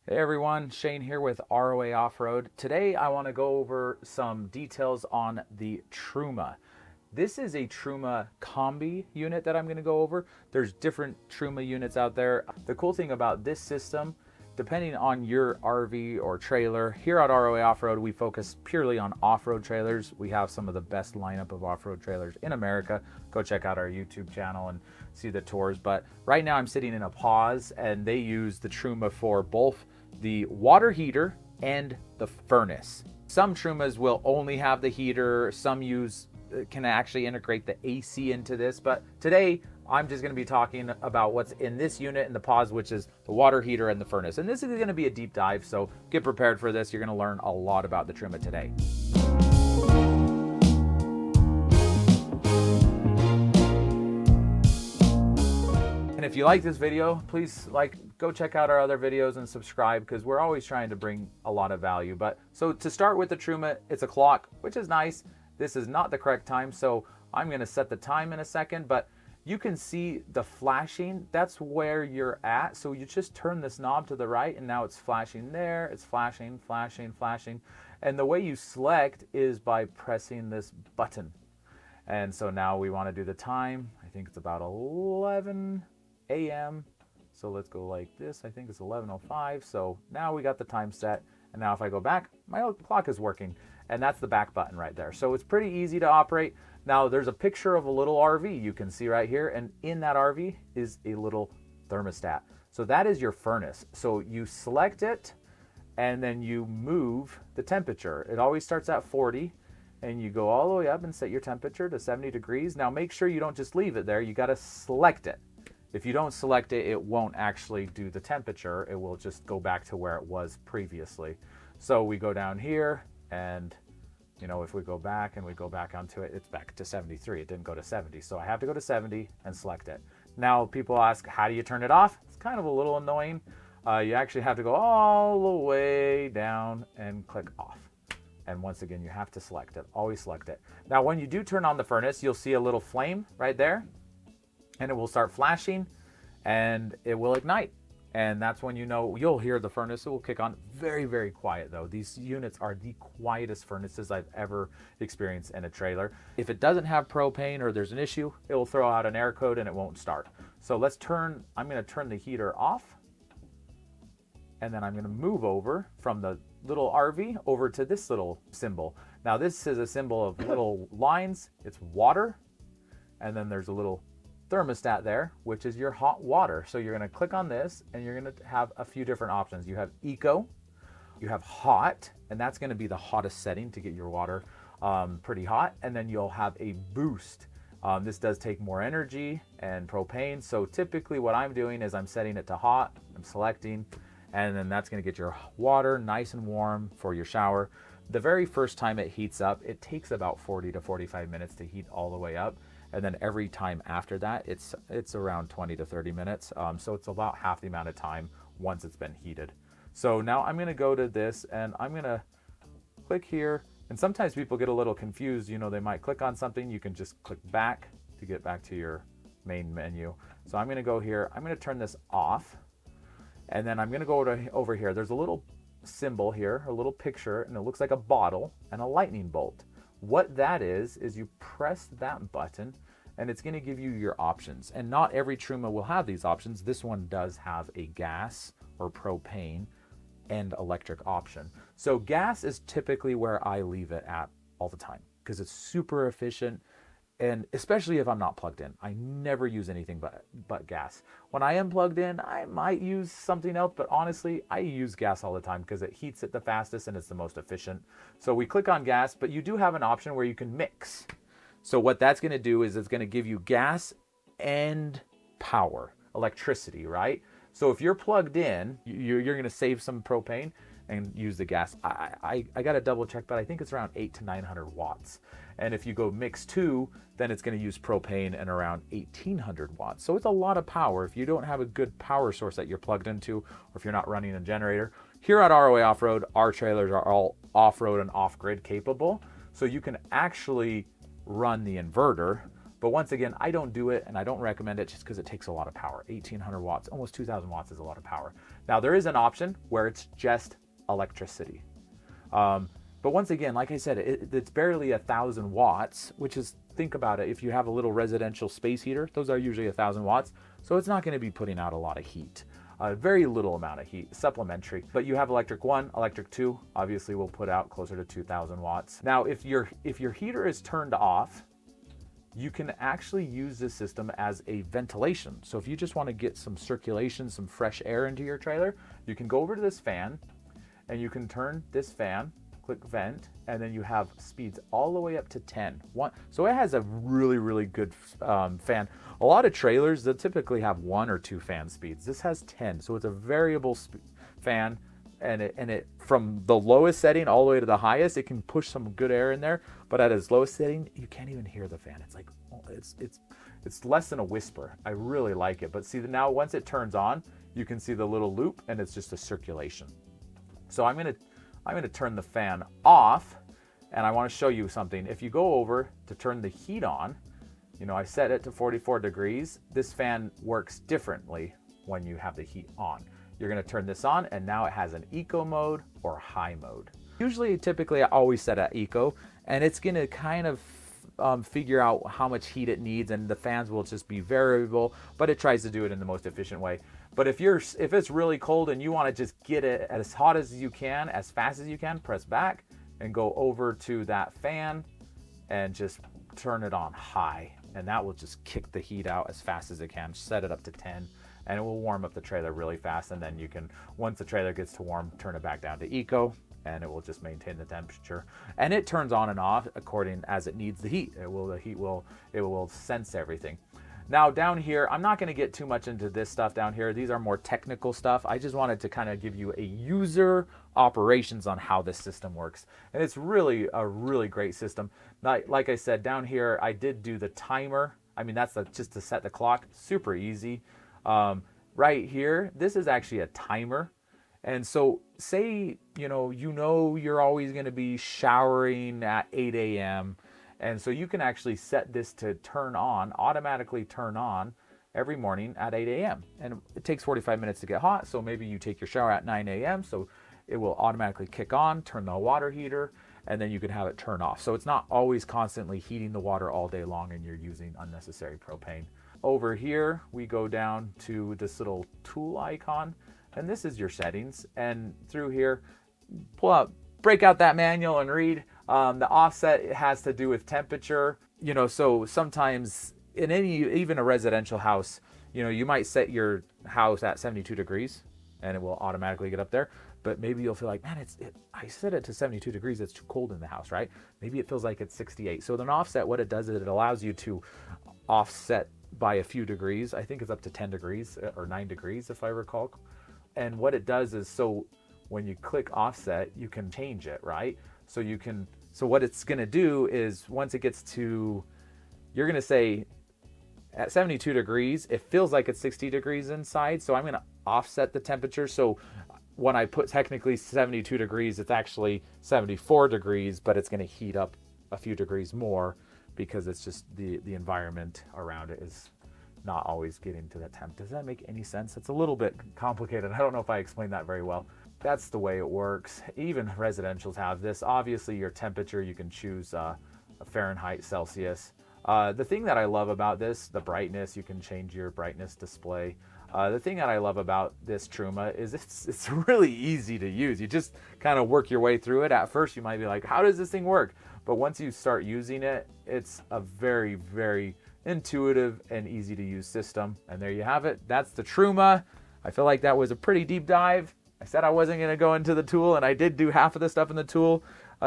Hey everyone, Shane here with ROA Off-Road. Today I want to go over some details on the Truma. This is a Truma combi unit that I'm going to go over. There's different Truma units out there. The cool thing about this system, depending on your RV or trailer, here at ROA Off-Road we focus purely on off-road trailers. We have some of the best lineup of off-road trailers in America. Go check out our YouTube channel and see the tours. But right now I'm sitting in a pause, and they use the Truma for both the water heater and the furnace. Some Trumas will only have the heater, some can actually integrate the AC into this, but today I'm just going to be talking about what's in this unit in the pause, which is the water heater and the furnace. And this is going to be a deep dive, so get prepared for this. You're going to learn a lot about the Truma today. And if you like this video, please go check out our other videos and subscribe, because we're always trying to bring a lot of value. But so to start with the Truma, it's a clock, which is nice. This is not the correct time, so I'm going to set the time in a second, but you can see the flashing. That's where you're at. So you just turn this knob to the right, and now it's flashing there. It's flashing, flashing, flashing. And the way you select is by pressing this button. And so now we want to do the time. I think it's about 11 a.m. So let's go like this. I think it's 11:05. So now we got the time set. And now if I go back, my clock is working. And that's the back button right there. So it's pretty easy to operate. Now there's a picture of a little RV you can see right here. And in that RV is a little thermostat. So that is your furnace. So you select it and then you move the temperature. It always starts at 40. And you go all the way up and set your temperature to 70 degrees. Now make sure you don't just leave it there. You got to select it. If you don't select it, it won't actually do the temperature. It will just go back to where it was previously. So we go down here, and if we go back and we go back onto it, it's back to 73. It didn't go to 70. So I have to go to 70 and select it. Now people ask, how do you turn it off? It's kind of a little annoying. You actually have to go all the way down and click off. And once again, you have to select it. Always select it. Now, when you do turn on the furnace, you'll see a little flame right there, and it will start flashing, and it will ignite. And that's when you'll hear the furnace. It will kick on. Very, very quiet, though. These units are the quietest furnaces I've ever experienced in a trailer. If it doesn't have propane or there's an issue, it will throw out an error code and it won't start. So I'm going to turn the heater off, and then I'm going to move over from the little RV over to this little symbol. Now this is a symbol of little lines. It's water, and then there's a little thermostat there, which is your hot water. So you're going to click on this, and you're going to have a few different options. You have eco, you have hot, and that's going to be the hottest setting to get your water pretty hot. And then you'll have a boost. This does take more energy and propane. So typically what I'm doing is I'm setting it to hot. I'm selecting, and then that's going to get your water nice and warm for your shower. The very first time it heats up, it takes about 40 to 45 minutes to heat all the way up. And then every time after that, it's around 20 to 30 minutes. So it's about half the amount of time once it's been heated. So now I'm going to go to this, and I'm going to click here. And sometimes people get a little confused. They might click on something. You can just click back to get back to your main menu. So I'm going to go here. I'm going to turn this off. And then I'm going to go over here. There's a little symbol here, a little picture, and it looks like a bottle and a lightning bolt. What that is you press that button, and it's going to give you your options. And not every Truma will have these options. This one does have a gas or propane and electric option. So gas is typically where I leave it at all the time, because it's super efficient. And especially if I'm not plugged in, I never use anything but gas. When I am plugged in, I might use something else, but honestly, I use gas all the time because it heats it the fastest and it's the most efficient. So we click on gas, but you do have an option where you can mix. So what that's going to do is it's going to give you gas and power, electricity, right? So if you're plugged in, you're going to save some propane and use the gas. I got to double check, but I think it's around 800 to 900 watts. And if you go mix 2, then it's going to use propane and around 1800 watts. So it's a lot of power. If you don't have a good power source that you're plugged into, or if you're not running a generator. Here at ROA Off-Road, our trailers are all off-road and off-grid capable. So you can actually run the inverter But once again, I don't do it and I don't recommend it just because it takes a lot of power. 1800 watts, almost 2000 watts is a lot of power. Now there is an option where it's just electricity. But once again, like I said, it's barely 1,000 watts, which is, think about it, if you have a little residential space heater, those are usually 1,000 watts. So it's not going to be putting out a lot of heat. Very little amount of heat, supplementary. But you have electric 1, electric 2, obviously will put out closer to 2,000 watts. Now, if your heater is turned off, you can actually use this system as a ventilation. So if you just want to get some circulation, some fresh air into your trailer, you can go over to this fan and you can turn this fan, click vent, and then you have speeds all the way up to 10. So it has a really, really good fan. A lot of trailers, they'll typically have 1 or 2 fan speeds. This has 10, so it's a variable fan, and it from the lowest setting all the way to the highest, it can push some good air in there. But at its lowest setting, you can't even hear the fan. It's like, it's less than a whisper. I really like it. But see, now once it turns on, you can see the little loop, and it's just a circulation. So I'm gonna turn the fan off, and I want to show you something. If you go over to turn the heat on, you know, I set it to 44 degrees. This fan works differently when you have the heat on. You're going to turn this on, and now it has an eco mode or high mode. Typically, I always set at eco, and it's going to kind of figure out how much heat it needs, and the fans will just be variable, but it tries to do it in the most efficient way. But if it's really cold and you want to just get it as hot as you can, as fast as you can, press back and go over to that fan and just turn it on high, and that will just kick the heat out as fast as it can. Set it up to 10, and it will warm up the trailer really fast. And then you can, once the trailer gets to warm, turn it back down to eco, and it will just maintain the temperature. And it turns on and off according as it needs the heat. It will sense everything. Now down here, I'm not going to get too much into this stuff down here. These are more technical stuff. I just wanted to kind of give you a user operations on how this system works. And it's really a really great system. Like I said, down here, I did do the timer. I mean, that's just to set the clock. Super easy. Right here, this is actually a timer. And so say, you're always going to be showering at 8 a.m. And so you can actually set this to automatically turn on every morning at 8 a.m. And it takes 45 minutes to get hot. So maybe you take your shower at 9 a.m. So it will automatically kick on, turn the water heater, and then you can have it turn off. So it's not always constantly heating the water all day long and you're using unnecessary propane. Over here, we go down to this little tool icon, and this is your settings. And through here, break out that manual and read. The offset has to do with temperature. So sometimes in even a residential house, you might set your house at 72 degrees and it will automatically get up there. But maybe you'll feel like, man, I set it to 72 degrees. It's too cold in the house, right? Maybe it feels like it's 68. So an offset, what it does is it allows you to offset by a few degrees. I think it's up to 10 degrees or 9 degrees, if I recall. And what it does is, so when you click offset, you can change it, right? So what it's going to do is once it gets to, you're going to say at 72 degrees, it feels like it's 60 degrees inside. So I'm going to offset the temperature. So when I put technically 72 degrees, it's actually 74 degrees, but it's going to heat up a few degrees more because it's just the environment around it is not always getting to that temp. Does that make any sense? It's a little bit complicated. I don't know if I explained that very well. That's the way it works. Even residentials have this. Obviously, your temperature, you can choose a Fahrenheit, Celsius. The thing that I love about this, the brightness, you can change your brightness display. The thing that I love about this Truma is it's really easy to use. You just kind of work your way through it. At first, you might be like, how does this thing work? But once you start using it, it's a very, very intuitive and easy to use system. And there you have it. That's the Truma. I feel like that was a pretty deep dive. I said I wasn't going to go into the tool, and I did do half of the stuff in the tool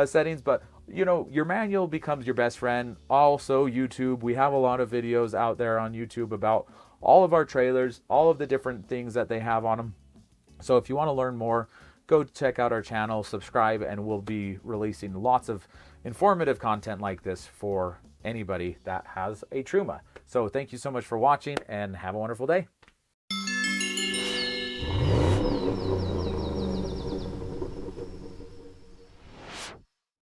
settings, but your manual becomes your best friend. Also, YouTube, we have a lot of videos out there on YouTube about all of our trailers, all of the different things that they have on them. So if you want to learn more, go check out our channel, subscribe, and we'll be releasing lots of informative content like this for anybody that has a Truma. So thank you so much for watching, and have a wonderful day.